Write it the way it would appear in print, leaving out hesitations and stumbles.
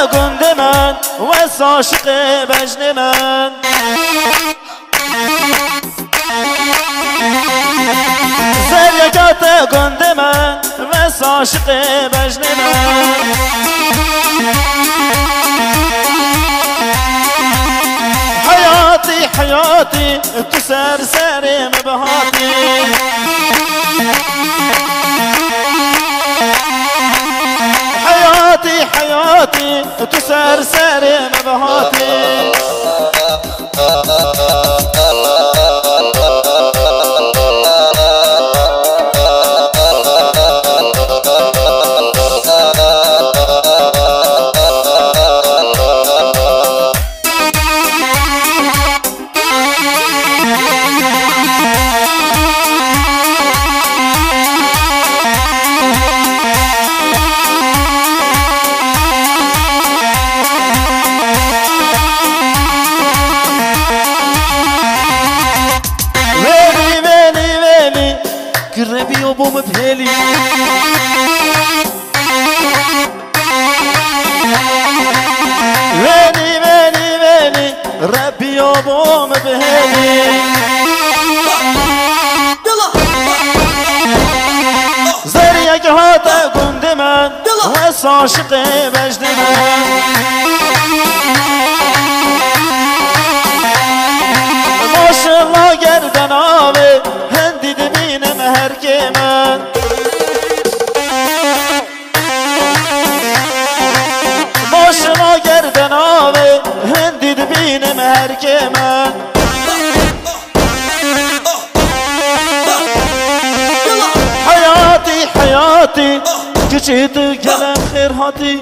گند من و عاشق بجن من زریکات گند من و عاشق بجن من حياتي حياتي تسر سري مبهاتي حياتي حياتي تسر سري مبهاتي قربي وبوم بهلي ويلي ويلي ويلي ربي وبوم بهلي زريك هاتا قند من وعاشق بجن من ما شاء الله گردن آوه هندی دبینم هر که من ما شاء الله گردن آوه هندی دبینم هر که من حياتي حياتي كشيت كلام خير هاتي